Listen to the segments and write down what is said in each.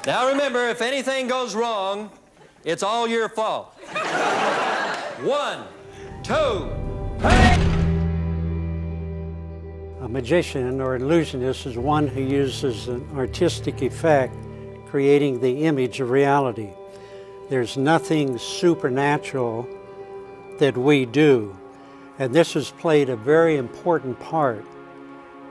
Now remember, if anything goes wrong, it's all your fault. 1, 2, hey! A magician or illusionist is one who uses an artistic effect, creating the image of reality. There's nothing supernatural that we do. And this has played a very important part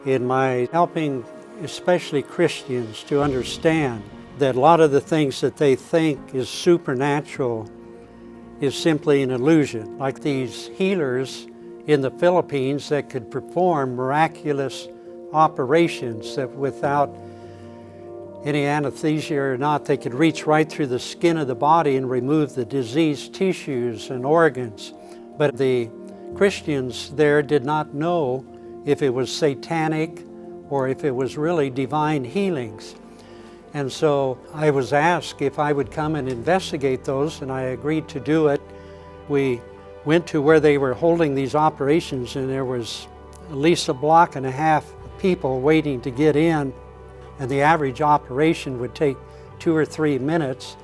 in my helping especially Christians to understand that a lot of the things that they think is supernatural is simply an illusion. Like these healers in the Philippines that could perform miraculous operations that without any anesthesia or not, they could reach right through the skin of the body and remove the diseased tissues and organs. But the Christians there did not know if it was satanic or if it was really divine healings. And so I was asked if I would come and investigate those, and I agreed to do it. We went to where they were holding these operations, and there was at least a block and a half of people waiting to get in, and the average operation would take 2 or 3 minutes.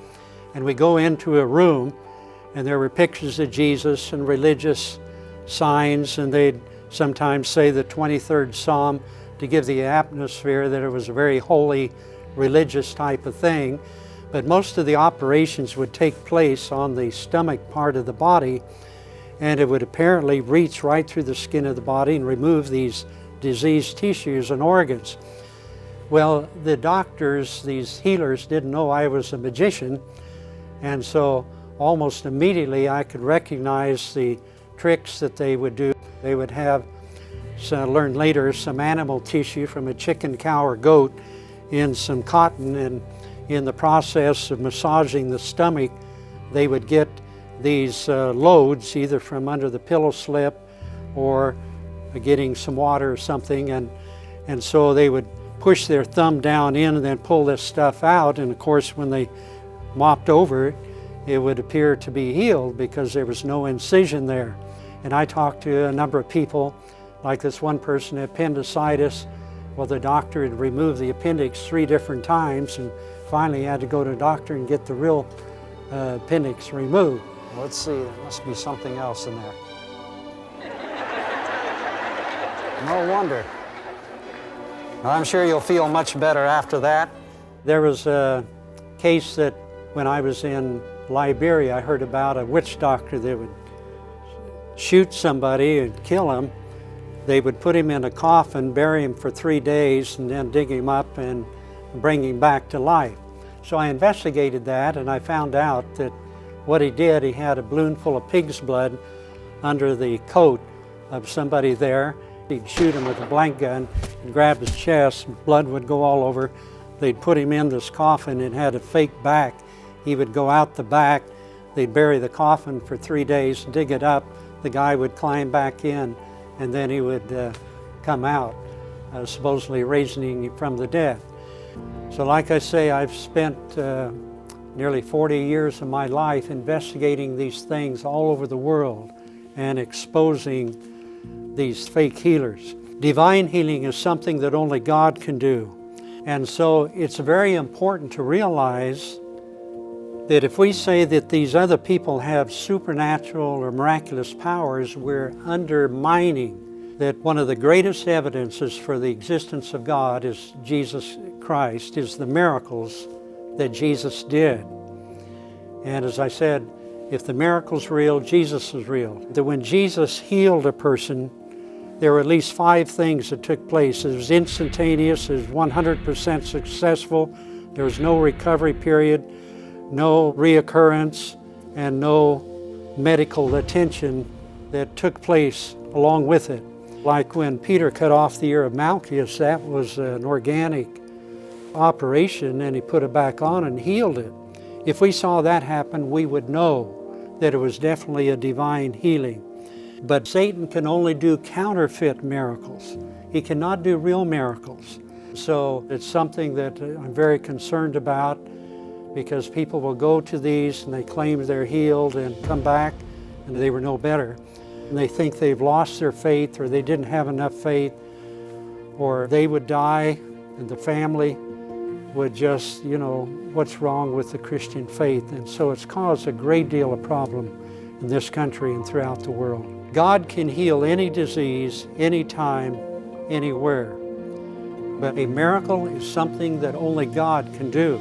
And we go into a room, and there were pictures of Jesus and religious signs, and they'd sometimes say the 23rd Psalm to give the atmosphere that it was a very holy, religious type of thing. But most of the operations would take place on the stomach part of the body, and it would apparently reach right through the skin of the body and remove these diseased tissues and organs. Well, the doctors, these healers, didn't know I was a magician, and so almost immediately I could recognize the tricks that they would do. They would have, learned later, some animal tissue from a chicken, cow, or goat in some cotton, and in the process of massaging the stomach, they would get these loads either from under the pillow slip or getting some water or something, and so they would push their thumb down in and then pull this stuff out, and of course when they mopped over it, it would appear to be healed because there was no incision there. And I talked to a number of people, like this one person had appendicitis. Well, the doctor had removed the appendix 3 different times, and finally had to go to a doctor and get the real appendix removed. Let's see, there must be something else in there. No wonder. Well, I'm sure you'll feel much better after that. There was a case that when I was in Liberia, I heard about a witch doctor that would shoot somebody and kill him. They would put him in a coffin, bury him for 3 days, and then dig him up and bring him back to life. So I investigated that, and I found out that what he did, he had a balloon full of pig's blood under the coat of somebody there. He'd shoot him with a blank gun and grab his chest, blood would go all over. They'd put him in this coffin and had a fake back. He would go out the back, they'd bury the coffin for 3 days, dig it up, the guy would climb back in, and then he would come out, supposedly raising him from the dead. So like I say, I've spent nearly 40 years of my life investigating these things all over the world and exposing these fake healers. Divine healing is something that only God can do. And so it's very important to realize that if we say that these other people have supernatural or miraculous powers, we're undermining that one of the greatest evidences for the existence of God is Jesus Christ, is the miracles that Jesus did. And as I said, if the miracle's real, Jesus is real. That when Jesus healed a person, there were at least 5 things that took place. It was instantaneous, it was 100% successful, there was no recovery period, no reoccurrence, and no medical attention that took place along with it. Like when Peter cut off the ear of Malchus, that was an organic operation, and he put it back on and healed it. If we saw that happen, we would know that it was definitely a divine healing. But Satan can only do counterfeit miracles. He cannot do real miracles. So it's something that I'm very concerned about, because people will go to these and they claim they're healed and come back and they were no better. And they think they've lost their faith, or they didn't have enough faith, or they would die and the family would just, what's wrong with the Christian faith? And so it's caused a great deal of problem in this country and throughout the world. God can heal any disease, anytime, anywhere. But a miracle is something that only God can do.